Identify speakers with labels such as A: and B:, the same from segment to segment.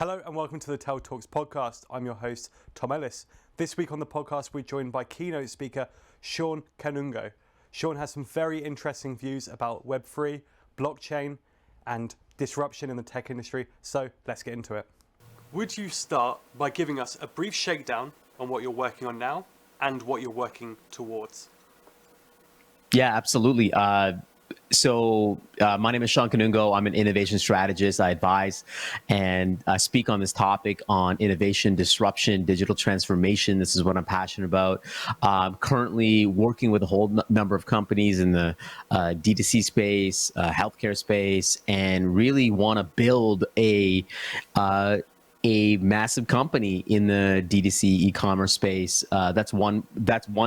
A: Hello and welcome to the Tell Talks podcast. I'm your host, Tom Ellis. This week on the podcast, we're joined by keynote speaker Shawn Kanungo. Shawn has some very interesting views about Web3, blockchain, and disruption in the tech industry. So let's get into it. Would you start by giving us a brief shakedown on what you're working on now and what you're working towards?
B: Yeah, absolutely. So my name is Shawn Kanungo. I'm an innovation strategist. I advise and speak on this topic on innovation, disruption, digital transformation. This is what I'm passionate about. Currently working with a whole number of companies in the D2C space, healthcare space, and really want to build a massive company in the D2C e-commerce space. That's one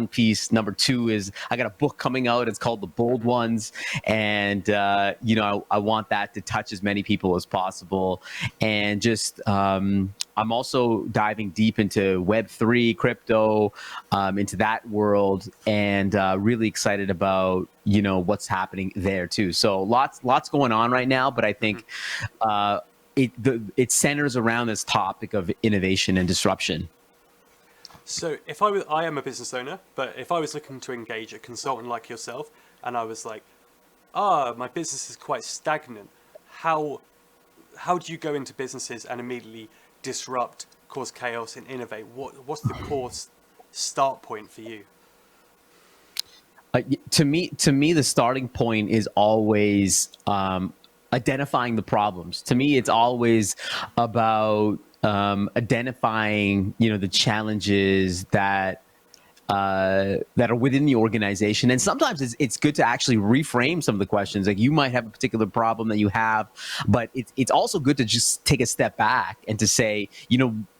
B: piece. Number two is I got a book coming out. It's called The Bold Ones. And, I want that to touch as many people as possible. And just, I'm also diving deep into Web3, crypto, into that world, and really excited about, what's happening there too. So lots going on right now, but I think, it centers around this topic of innovation and disruption.
A: So I am a business owner, but if I was looking to engage a consultant like yourself, and I was like, my business is quite stagnant, how do you go into businesses and immediately disrupt, cause chaos, and innovate? What's the core start point for you?
B: To me, the starting point is always identifying the problems. To me, it's always about identifying, the challenges that are within the organization. And sometimes it's good to actually reframe some of the questions. Like, you might have a particular problem that you have, but it's also good to just take a step back and to say,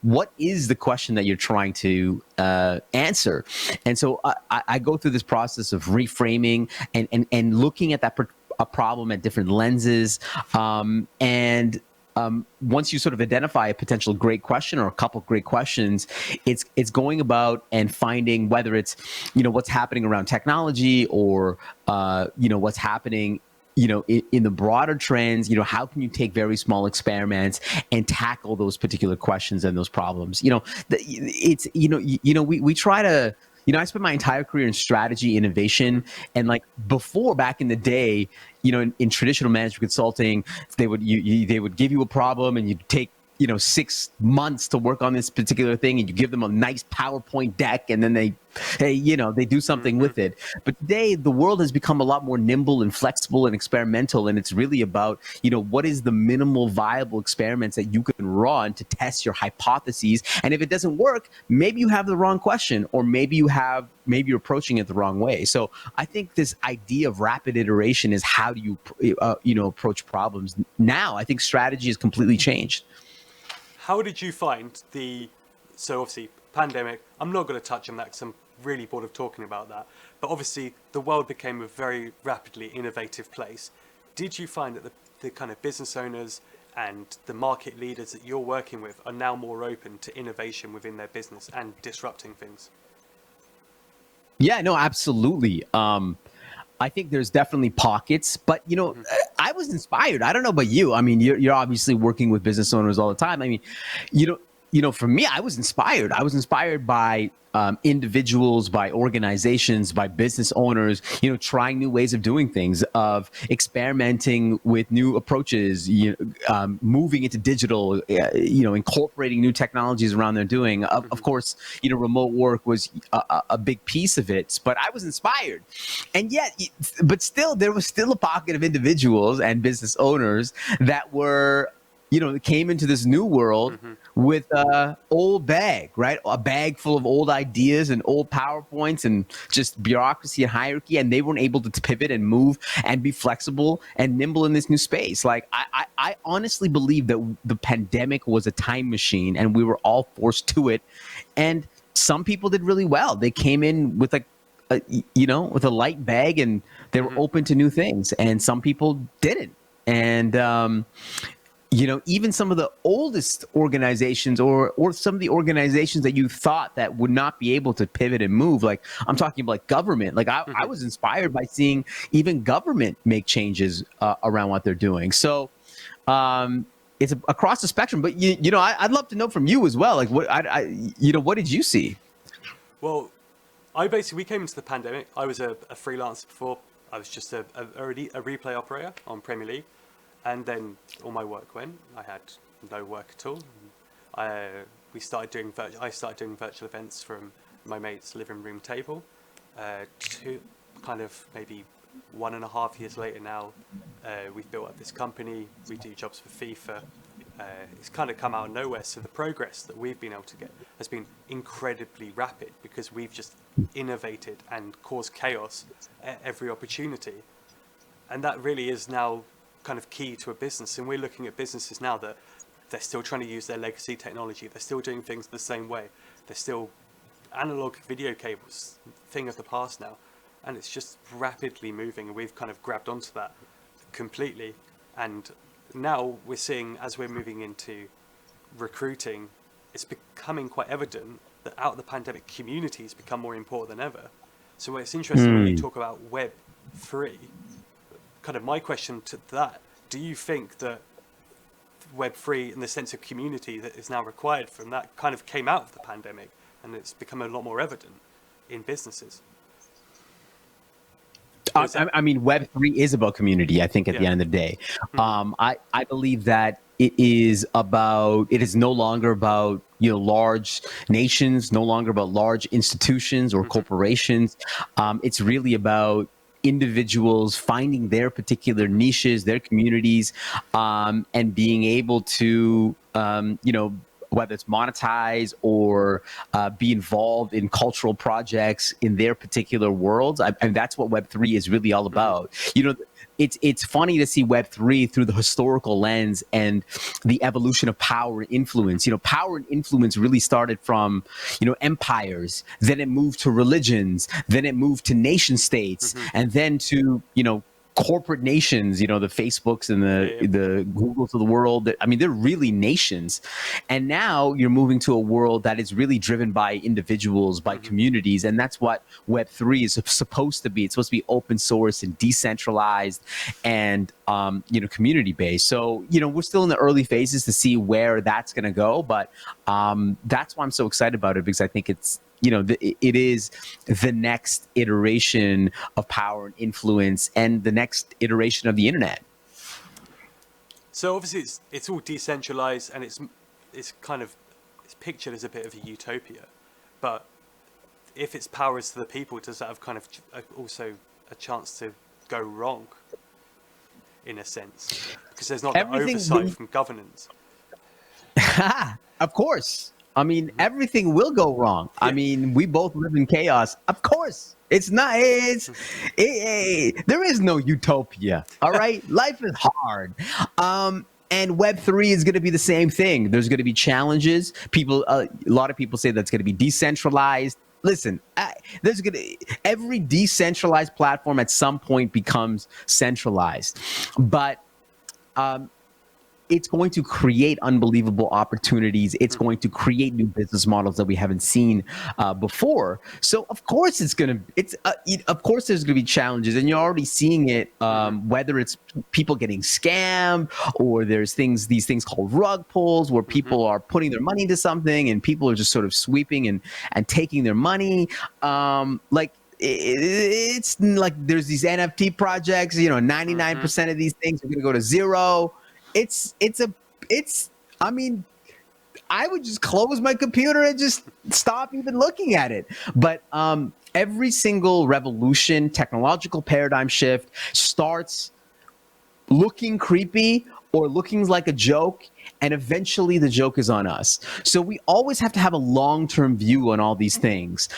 B: what is the question that you're trying to answer? And so I go through this process of reframing and looking at that a problem at different lenses. Once you sort of identify a potential great question or a couple of great questions, it's going about and finding whether it's, what's happening around technology or, what's happening, in the broader trends. How can you take very small experiments and tackle those particular questions and those problems? We try to, I spent my entire career in strategy, innovation, and back in the day, in traditional management consulting, they would give you a problem and you'd take 6 months to work on this particular thing, and you give them a nice PowerPoint deck, and then they do something with it. But today, the world has become a lot more nimble and flexible and experimental, and it's really about, what is the minimal viable experiments that you can run to test your hypotheses. And if it doesn't work, maybe you have the wrong question, or maybe you're approaching it the wrong way. So I think this idea of rapid iteration is how do you approach problems. Now, I think strategy has completely changed.
A: How did you find so obviously pandemic, I'm not going to touch on that because I'm really bored of talking about that, but obviously the world became a very rapidly innovative place. Did you find that the kind of business owners and the market leaders that you're working with are now more open to innovation within their business and disrupting things?
B: Yeah, no, absolutely. I think there's definitely pockets, but I was inspired. I don't know about you. I mean, you're obviously working with business owners all the time. I mean, for me, I was inspired. I was inspired by individuals, by organizations, by business owners, trying new ways of doing things, of experimenting with new approaches, moving into digital, incorporating new technologies around their doing. Of course, remote work was a big piece of it, but I was inspired. And yet, but still, there was still a pocket of individuals and business owners that were, came into this new world with a old bag, right? A bag full of old ideas and old PowerPoints and just bureaucracy and hierarchy. And they weren't able to pivot and move and be flexible and nimble in this new space. I honestly believe that the pandemic was a time machine and we were all forced to it. And some people did really well. They came in with with a light bag and they were open to new things. And some people didn't. And, even some of the oldest organizations or some of the organizations that you thought that would not be able to pivot and move, like I'm talking about government. I was inspired by seeing even government make changes around what they're doing. So it's across the spectrum. But I'd love to know from you as well. Like what did you see?
A: Well, we came into the pandemic. I was a freelancer before. I was just a replay operator on Premier League, and then all my work went. I had no work at all. I started doing virtual events from my mate's living room table. To kind of maybe 1.5 years later now, we've built up this company. We do jobs for FIFA. It's kind of come out of nowhere. So the progress that we've been able to get has been incredibly rapid because we've just innovated and caused chaos at every opportunity. And that really is now kind of key to a business. And we're looking at businesses now that they're still trying to use their legacy technology. They're still doing things the same way. They're still analog video cables, thing of the past now. And it's just rapidly moving. And we've kind of grabbed onto that completely. And now we're seeing, as we're moving into recruiting, it's becoming quite evident that out of the pandemic, communities become more important than ever. So it's interesting when you talk about Web3, kind of my question to that, do you think that Web3 and the sense of community that is now required from that kind of came out of the pandemic and it's become a lot more evident in businesses?
B: I mean, Web3 is about community, I think, at the end of the day. I believe that it is no longer about, large nations, no longer about large institutions or corporations. It's really about individuals finding their particular niches, their communities, and being able to, whether it's monetize or be involved in cultural projects in their particular worlds. And that's what Web3 is really all about. It's funny to see Web3 through the historical lens and the evolution of power and influence. Power and influence really started from, empires, then it moved to religions, then it moved to nation states, and then to, corporate nations, the Facebooks and the Googles of the world. I mean, they're really nations. And now you're moving to a world that is really driven by individuals, by communities. And that's what Web3 is supposed to be. It's supposed to be open source and decentralized and, community based. So, we're still in the early phases to see where that's going to go. But that's why I'm so excited about it, because I think it's, it is the next iteration of power and influence and the next iteration of the internet.
A: So obviously it's all decentralized and it's pictured as a bit of a utopia, but if its power is to the people, does that have kind of also a chance to go wrong in a sense? Because there's not the oversight from governance.
B: Of course. I mean, everything will go wrong. Yeah. I mean, we both live in chaos. Of course. It's not, there is no utopia. All right. Life is hard. And Web3 is going to be the same thing. There's going to be challenges. A lot of people say that's going to be decentralized. Listen, every decentralized platform at some point becomes centralized. But, it's going to create unbelievable opportunities. It's going to create new business models that we haven't seen before. So of course of course there's going to be challenges, and you're already seeing it. Whether it's people getting scammed or there's these things called rug pulls where people are putting their money into something and people are just sort of sweeping and taking their money. It's like there's these NFT projects. 99% of these things are going to go to zero. I mean, I would just close my computer and just stop even looking at it. But every single revolution, technological paradigm shift starts looking creepy or looking like a joke, and eventually the joke is on us. So we always have to have a long-term view on all these things.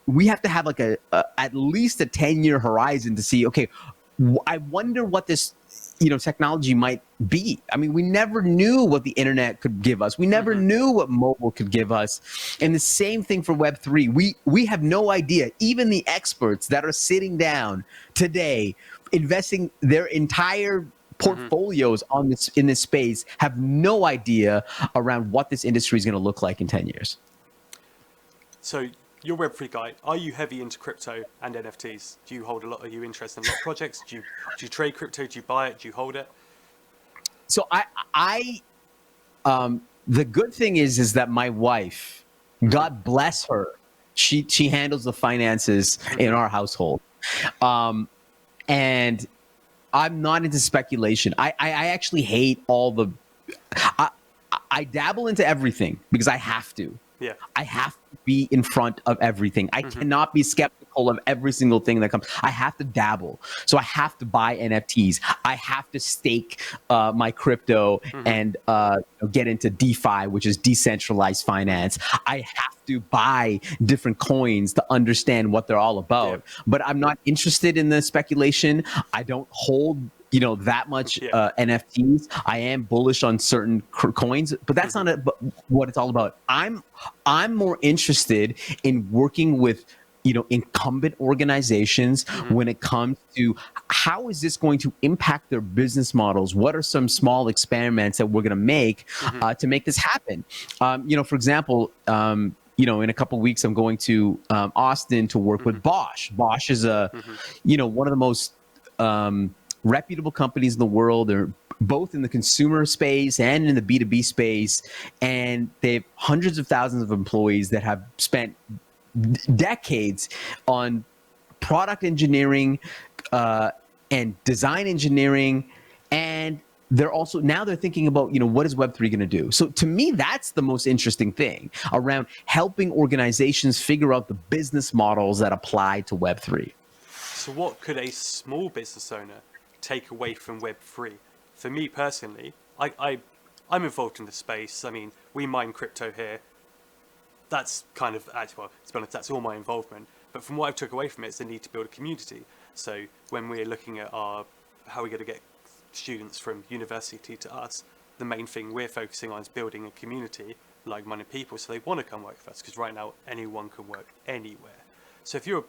B: We have to have like at least a 10-year horizon to see, okay, I wonder what this technology might be. I mean, we never knew what the internet could give us. We never knew what mobile could give us. And the same thing for Web3. We have no idea. Even the experts that are sitting down today, investing their entire portfolios in this space, have no idea around what this industry is going to look like in 10 years.
A: So you're a Web3 guy. Are you heavy into crypto and NFTs? Do you hold a lot? Are you interested in a lot of projects? Do you trade crypto? Do you buy it? Do you hold it?
B: So The good thing is that my wife, God bless her, she handles the finances in our household. And I'm not into speculation. I actually hate all the. I dabble into everything because I have to.
A: Yeah.
B: I have to be in front of everything. I cannot be skeptical of every single thing that comes. I have to dabble. So I have to buy NFTs. I have to stake my crypto and get into DeFi, which is decentralized finance. I have to buy different coins to understand what they're all about.
A: Yeah.
B: But I'm not interested in the speculation. I don't hold that much NFTs. I am bullish on certain coins, but that's not what it's all about. I'm more interested in working with incumbent organizations when it comes to how is this going to impact their business models? What are some small experiments that we're going to make to make this happen? For example, in a couple of weeks, I'm going to Austin to work with Bosch. Bosch is one of the most reputable companies in the world. They're both in the consumer space and in the B2B space. And they have hundreds of thousands of employees that have spent decades on product engineering and design engineering. And they're thinking about, what is Web3 going to do? So to me, that's the most interesting thing around helping organizations figure out the business models that apply to Web3.
A: So what could a small business owner take away from Web3? For me personally, I'm involved in the space. I mean, we mine crypto here. That's kind of, to be honest, that's all my involvement. But from what I've took away from it is the need to build a community. So when we're looking at how we're going to get students from university to us, the main thing we're focusing on is building a community, like-minded people, so they want to come work for us. Because right now, anyone can work anywhere. So if you're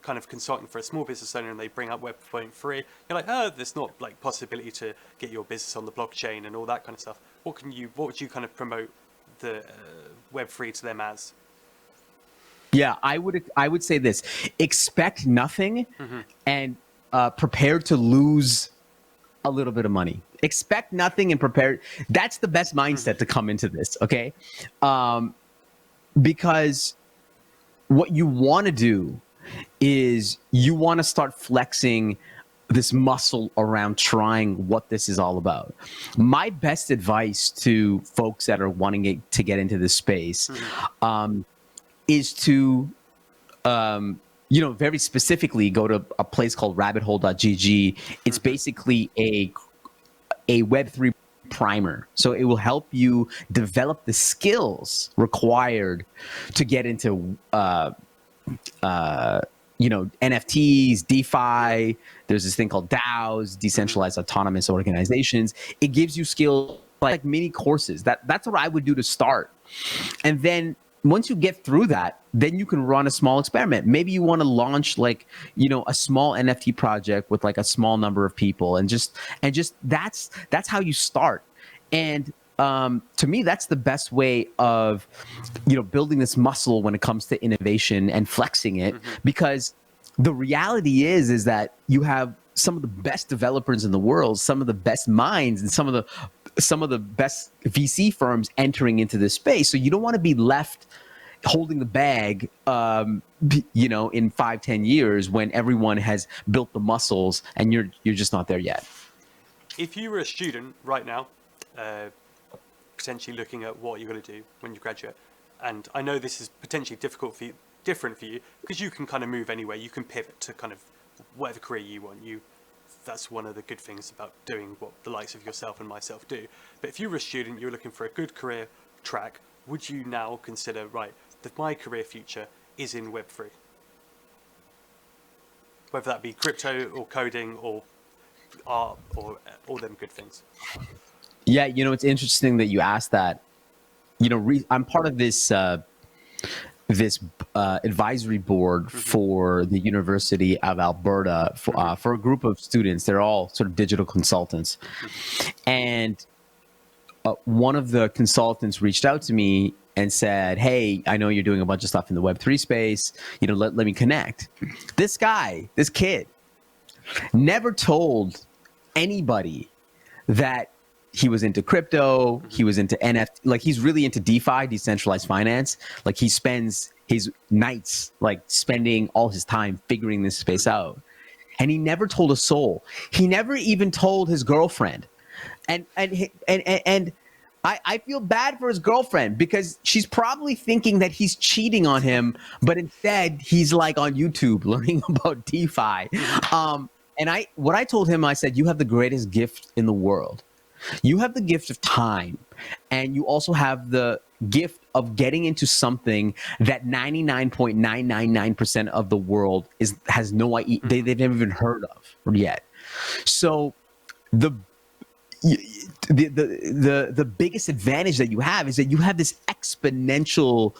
A: kind of consultant for a small business owner and they bring up Web3, you're like, there's not like possibility to get your business on the blockchain and all that kind of stuff. What would you kind of promote the Web3 to them as?
B: Yeah, I would say this: expect nothing and prepare to lose a little bit of money. Expect nothing and prepare. That's the best mindset to come into this. Okay, because what you want to do is you want to start flexing this muscle around trying what this is all about. My best advice to folks that are wanting to get into this space is to, very specifically go to a place called rabbithole.gg. It's basically a Web3 primer. So it will help you develop the skills required to get into NFTs, DeFi. There's this thing called DAOs, decentralized autonomous organizations. It gives you skills like mini courses. That's what I would do to start. And then once you get through that, then you can run a small experiment. Maybe you want to launch a small NFT project with like a small number of people, and just that's how you start. And to me, that's the best way of, building this muscle when it comes to innovation and flexing it, because the reality is that you have some of the best developers in the world, some of the best minds, and some of the best VC firms entering into this space. So you don't want to be left holding the bag, in 5-10 years when everyone has built the muscles and you're just not there yet.
A: If you were a student right now, potentially looking at what you're going to do when you graduate, and I know this is potentially different for you because you can kind of move anywhere. You can pivot to kind of whatever career you want. That's one of the good things about doing what the likes of yourself and myself do. But if you were a student, you're looking for a good career track, would you now consider, right, that my career future is in Web3? Whether that be crypto or coding or art or all them good things.
B: Yeah, it's interesting that you asked that. I'm part of this advisory board for the University of Alberta for a group of students. They're all sort of digital consultants. And one of the consultants reached out to me and said, hey, I know you're doing a bunch of stuff in the Web3 space. Let me connect. This kid, never told anybody that he was into crypto, he was into NFT, like he's really into DeFi, decentralized finance. Like he spends his nights like spending all his time figuring this space out. And he never told a soul. He never even told his girlfriend. And I feel bad for his girlfriend because she's probably thinking that he's cheating on him, but instead he's like on YouTube learning about DeFi. And what I told him, I said, you have the greatest gift in the world. You have the gift of time, and you also have the gift of getting into something that 99.999% of the world has no idea, they've never even heard of yet. So the biggest advantage that you have is that you have this exponential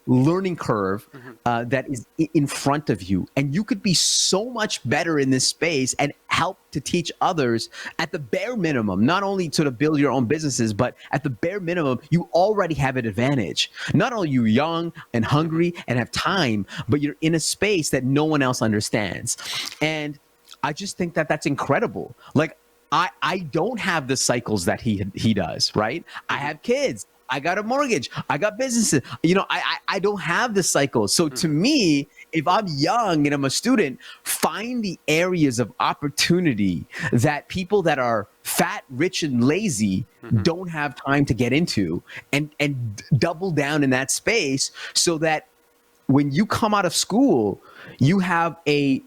B: learning curve that is in front of you, and you could be so much better in this space and help to teach others at the bare minimum, not only to build your own businesses, but at the bare minimum, you already have an advantage. Not only are you young and hungry and have time, but you're in a space that no one else understands. And I just think that that's incredible. Like, I don't have the cycles that he does, right? I have kids. I got a mortgage. I got businesses. You know, I don't have the cycle. So to me, if I'm young and I'm a student, find the areas of opportunity that people that are fat, rich, and lazy don't have time to get into, and double down in that space so that when you come out of school, you have a,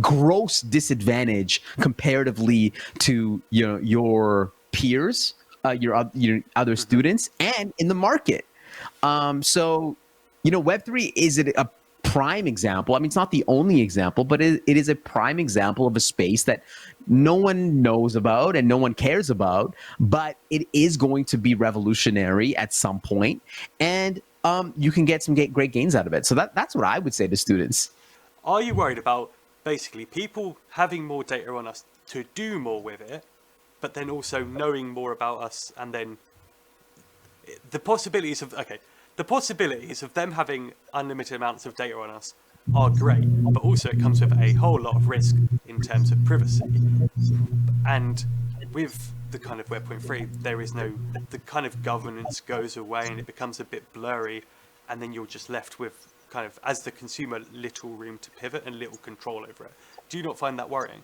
B: gross disadvantage comparatively to your peers, your other students, and in the market. So Web3 is a prime example. I mean, it's not the only example, but it is a prime example of a space that no one knows about and no one cares about, but it is going to be revolutionary at some point, and you can get some great gains out of it. So that's what I would say to students.
A: Are you worried about basically people having more data on us to do more with it, but then also knowing more about us, and then the possibilities of them having unlimited amounts of data on us are great, but also it comes with a whole lot of risk in terms of privacy. And with the kind of Web.3, there is the kind of governance goes away and it becomes a bit blurry, and then you're just left with kind of, as the consumer, little room to pivot and little control over it. Do you not find that worrying?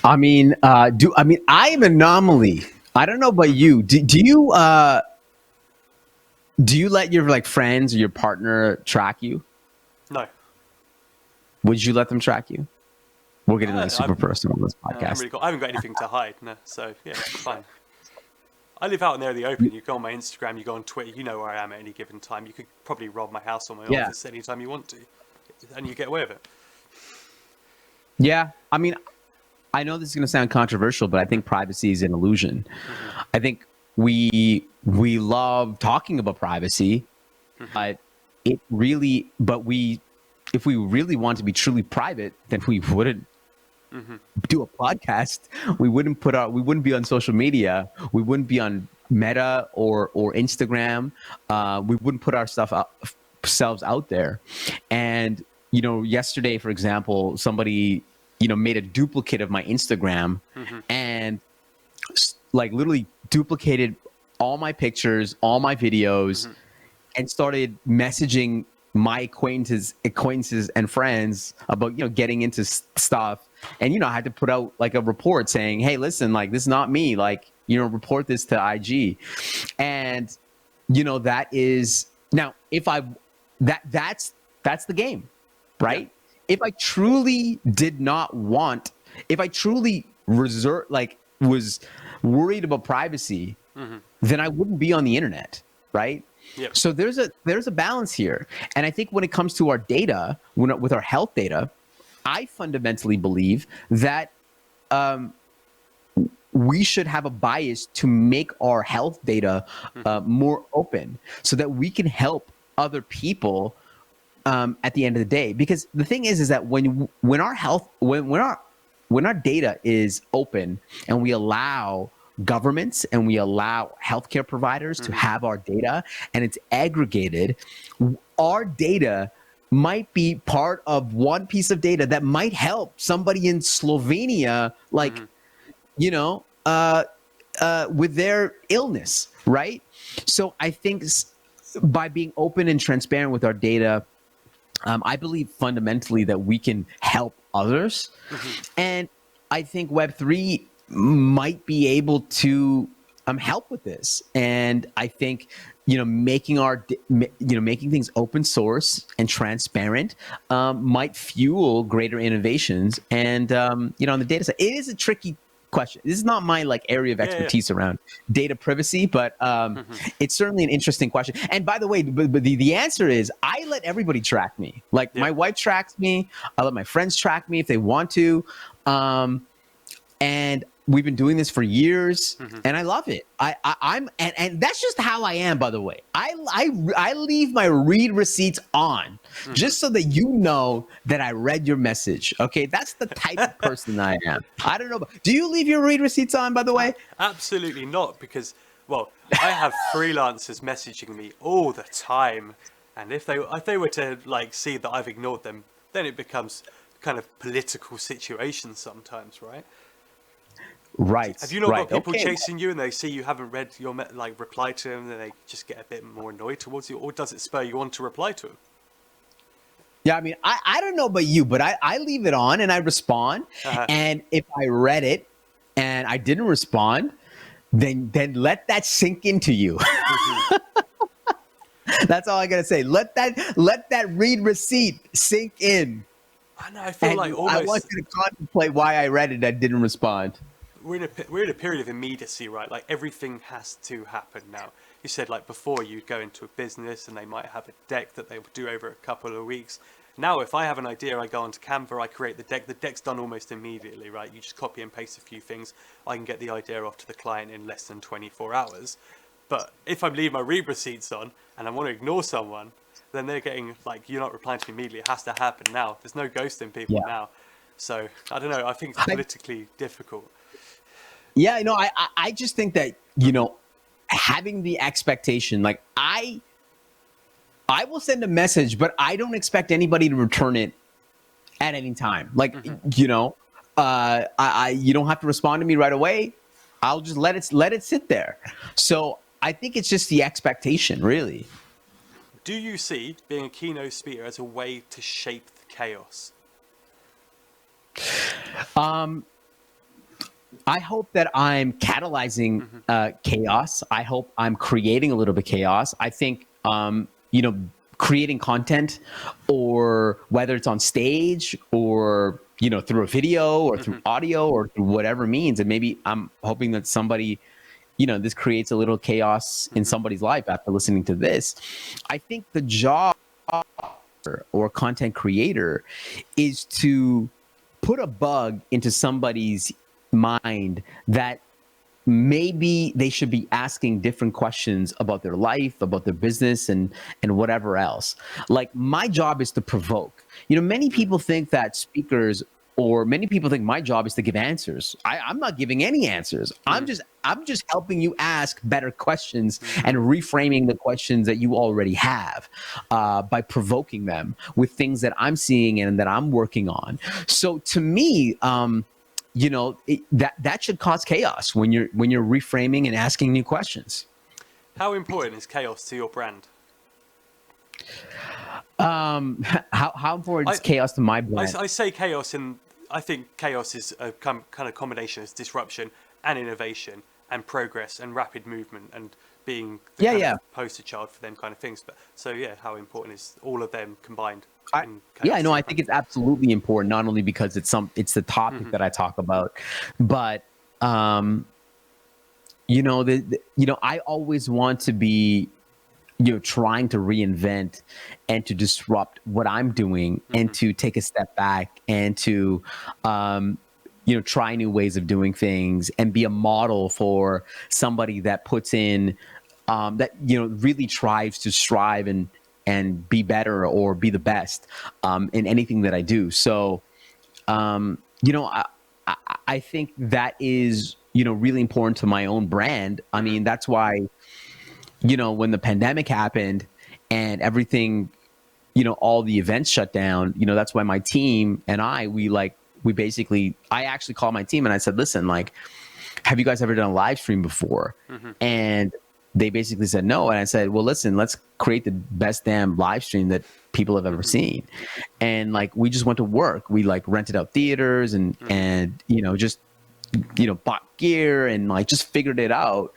B: I mean, I am an anomaly. I don't know about you. Do you let your friends or your partner track you?
A: No.
B: Would you let them track you? We're getting super personal on this podcast.
A: I haven't got anything to hide. No, so yeah, it's fine. I live out in there in the open. You go on my Instagram, you go on Twitter, you know where I am at any given time. You could probably rob my house or my office anytime you want to, and you get away with it.
B: Yeah, I mean, I know this is going to sound controversial, but I think privacy is an illusion. I think we love talking about privacy, but if we really want to be truly private, then we wouldn't do a podcast. We wouldn't be on social media. We wouldn't be on Meta or Instagram. We wouldn't put ourselves out there. And yesterday, for example, somebody made a duplicate of my Instagram and literally duplicated all my pictures, all my videos, and started messaging my acquaintances and friends about getting into stuff. And I had to put out a report saying, hey, listen, this is not me, report this to IG. And that is, now if that's the game, right? If I truly if I truly was worried about privacy, then I wouldn't be on the internet, right?
A: Yep.
B: So there's a balance here. And I think when it comes to our data, with our health data, I fundamentally believe that we should have a bias to make our health data more open so that we can help other people at the end of the day. Because the thing is that when our data is open and we allow governments and we allow healthcare providers to have our data and it's aggregated, our data might be part of one piece of data that might help somebody in Slovenia, like, you know, with their illness, right? So I think by being open and transparent with our data, I believe fundamentally that we can help others. And I think Web3 might be able to help with this. And I think, making making things open source and transparent might fuel greater innovations. And, on the data side, it is a tricky question. This is not my area of expertise around data privacy, but it's certainly an interesting question. And by the way, but the answer is I let everybody track me. My wife tracks me. I let my friends track me if they want to. And we've been doing this for years, and I love it. I'm that's just how I am. By the way, I leave my read receipts on just so that you know that I read your message. Okay, that's the type of person I am. I don't know. Do you leave your read receipts on? By the way,
A: absolutely not, because I have freelancers messaging me all the time, and if they were to see that I've ignored them, then it becomes kind of political situations sometimes, right?
B: Right.
A: Have you not got people chasing you and they see you haven't read your reply to them, and they just get a bit more annoyed towards you, or does it spur you on to reply to them?
B: Yeah, I mean, I don't know about you, but I leave it on and I respond. And if I read it and I didn't respond, then let that sink into you. That's all I gotta say. Let that read receipt sink in.
A: I know. I feel
B: I want you to contemplate why I read it and didn't respond.
A: We're in a period of immediacy, right? Everything has to happen now. You said before you'd go into a business and they might have a deck that they would do over a couple of weeks. Now, if I have an idea, I go onto Canva, I create the deck. The deck's done almost immediately, right? You just copy and paste a few things. I can get the idea off to the client in less than 24 hours. But if I leave my read receipts on and I want to ignore someone, then they're getting you're not replying to me immediately. It has to happen now. There's no ghosting people now. So I don't know. I think it's politically difficult.
B: Yeah, I just think that, having the expectation, I will send a message, but I don't expect anybody to return it at any time. You don't have to respond to me right away. I'll just let it sit there. So I think it's just the expectation, really.
A: Do you see being a keynote speaker as a way to shape the chaos?
B: I hope that I'm catalyzing chaos. I hope I'm creating a little bit of chaos. I think, creating content, or whether it's on stage or, through a video or through audio or through whatever means. And maybe I'm hoping that somebody, this creates a little chaos in somebody's life after listening to this. I think the job or content creator is to put a bug into somebody's mind that maybe they should be asking different questions about their life, about their business, and whatever else. My job is to provoke. Many people think that speakers, or many people think my job is to give answers. I'm not giving any answers. I'm just helping you ask better questions and reframing the questions that you already have by provoking them with things that I'm seeing and that I'm working on. So to me, that should cause chaos when you're reframing and asking new questions.
A: How important is chaos to your brand?
B: How important is chaos to my brand?
A: I say chaos, and I think chaos is a kind of combination of disruption and innovation and progress and rapid movement and being the kind of poster child for them kind of things. But how important is all of them combined?
B: I think it's absolutely important, not only because it's the topic that I talk about, but I always want to be trying to reinvent and to disrupt what I'm doing and to take a step back and to try new ways of doing things and be a model for somebody that puts in that really tries to strive and be better or be the best in anything that I do. So, I think that is, really important to my own brand. I mean, that's why, when the pandemic happened and everything, all the events shut down, that's why my team and I actually called my team and I said, listen, like, have you guys ever done a live stream before? And they basically said no. And I said, well, listen, let's create the best damn live stream that people have ever seen. And like, we just went to work. We like rented out theaters and just, bought gear and like just figured it out.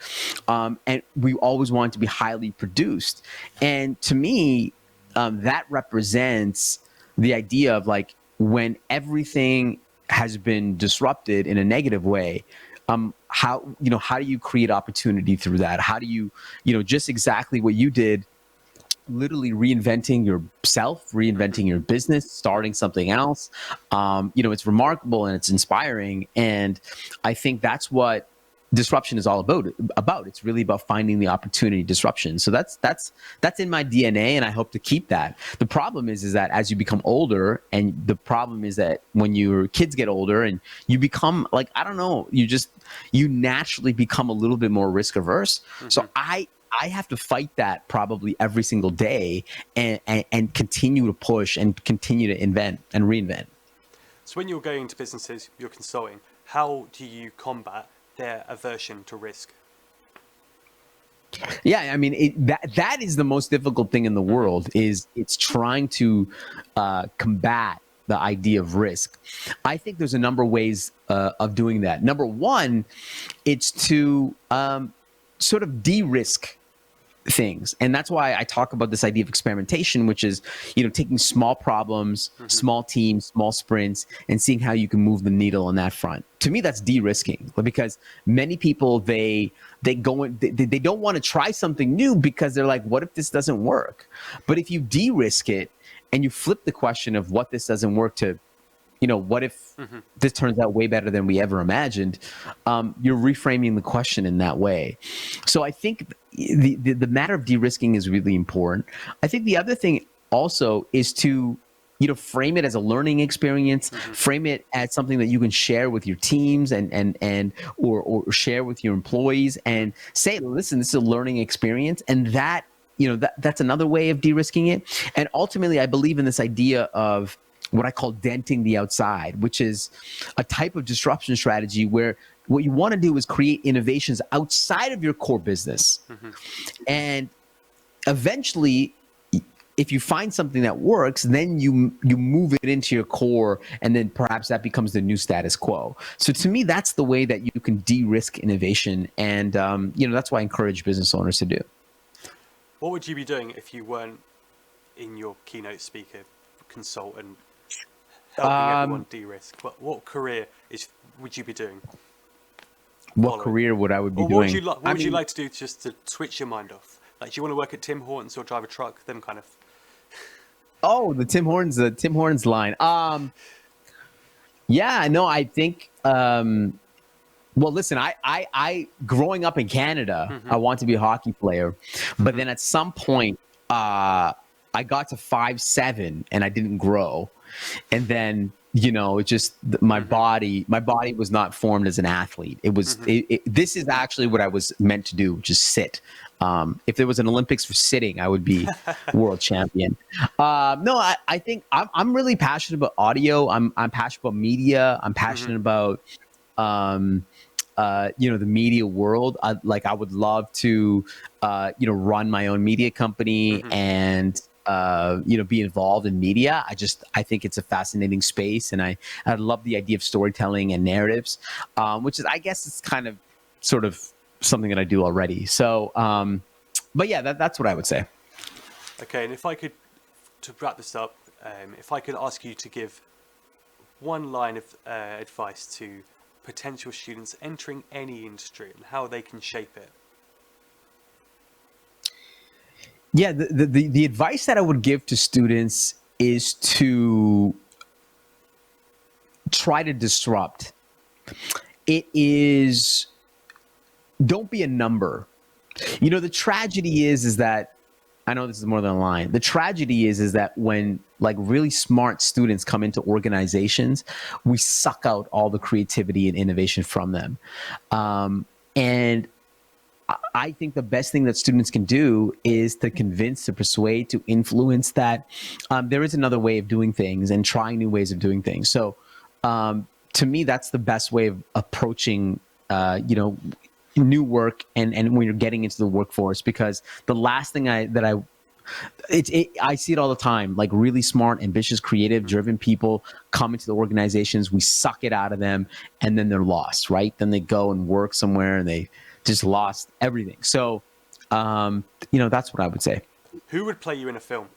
B: And we always wanted to be highly produced. And to me, that represents the idea of like, when everything has been disrupted in a negative way, how do you create opportunity through that? How do you, just exactly what you did, literally reinventing yourself, reinventing your business, starting something else. It's remarkable and it's inspiring. And I think that's what disruption is all about. It's really about finding the opportunity disruption. So that's in my DNA, and I hope to keep that. The problem is that as you become older, and the problem is that when your kids get older and you become like, I don't know, you naturally become a little bit more risk averse. So I have to fight that probably every single day and continue to push and continue to invent and reinvent.
A: So when you're going into businesses, you're consulting, how do you combat their aversion to risk?
B: Yeah, I mean, that is the most difficult thing in the world. It's trying to combat the idea of risk. I think there's a number of ways of doing that. Number one, it's to sort of de-risk things. And that's why I talk about this idea of experimentation, which is, taking small problems, small teams, small sprints, and seeing how you can move the needle on that front. To me, that's de-risking, because many people, they don't want to try something new because they're like, what if this doesn't work? But if you de-risk it and you flip the question of what this doesn't work to, what if this turns out way better than we ever imagined? You're reframing the question in that way. So I think the matter of de-risking is really important. I think the other thing also is to, frame it as a learning experience, frame it as something that you can share with your teams or share with your employees and say, listen, this is a learning experience. And that, that's another way of de-risking it. And ultimately, I believe in this idea of what I call denting the outside, which is a type of disruption strategy where what you want to do is create innovations outside of your core business. And eventually, if you find something that works, then you move it into your core, and then perhaps that becomes the new status quo. So to me, that's the way that you can de-risk innovation. And, that's what I encourage business owners to do.
A: What would you be doing if you weren't in your keynote speaker consultant helping everyone de-risk? What career would you be doing?
B: What career would I be doing?
A: What would you like to do just to switch your mind off? Like, do you want to work at Tim Hortons or drive a truck? Them kind of.
B: Oh, the Tim Hortons line. Yeah, no, I think. Well, listen, I growing up in Canada, I want to be a hockey player, but then at some point, I got to 5'7" and I didn't grow. And then, it just, my body was not formed as an athlete. It was, this is actually what I was meant to do, just sit. If there was an Olympics for sitting, I would be world champion. No, I think I'm really passionate about audio. I'm passionate about media. I'm passionate about, the media world. I would love to, run my own media company and, be involved in media. I think it's a fascinating space, and I love the idea of storytelling and narratives, which is, I guess, it's kind of sort of something that I do already. So, but yeah, that's what I would say.
A: Okay, and if I could, to wrap this up, if I could ask you to give one line of advice to potential students entering any industry and how they can shape it.
B: Yeah, the advice that I would give to students is to try to disrupt. It is, don't be a number. The tragedy is that, I know this is more than a line. The tragedy is that when really smart students come into organizations, we suck out all the creativity and innovation from them. And I think the best thing that students can do is to convince, to persuade, to influence that there is another way of doing things and trying new ways of doing things. So to me, that's the best way of approaching, new work and when you're getting into the workforce, because the last thing I see it all the time, like really smart, ambitious, creative, driven people come into the organizations, we suck it out of them, and then they're lost, right? Then they go and work somewhere and they just lost everything. So, that's what I would say.
A: Who would play you in a film?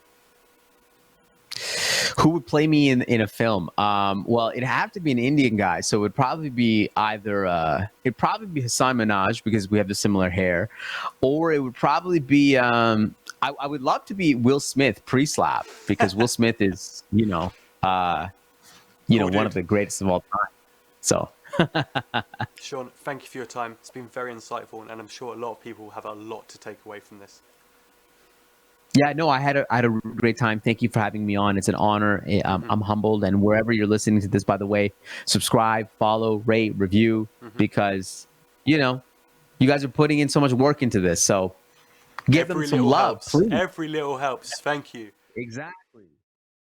B: Who would play me in a film? Well, it'd have to be an Indian guy. So it would probably be either, it'd probably be Hassan Minaj because we have the similar hair, or it would probably be, I would love to be Will Smith pre-slap, because Will Smith is, one of the greatest of all time. So,
A: Shawn, thank you for your time. It's been very insightful, and I'm sure a lot of people have a lot to take away from this.
B: yeah, no, I had a great time. Thank you for having me on. It's an honor. I'm humbled. And wherever you're listening to this, by the way, subscribe, follow, rate, review, because, you guys are putting in so much work into this. So give them some love, please.
A: Every little helps. Thank you.
B: Exactly.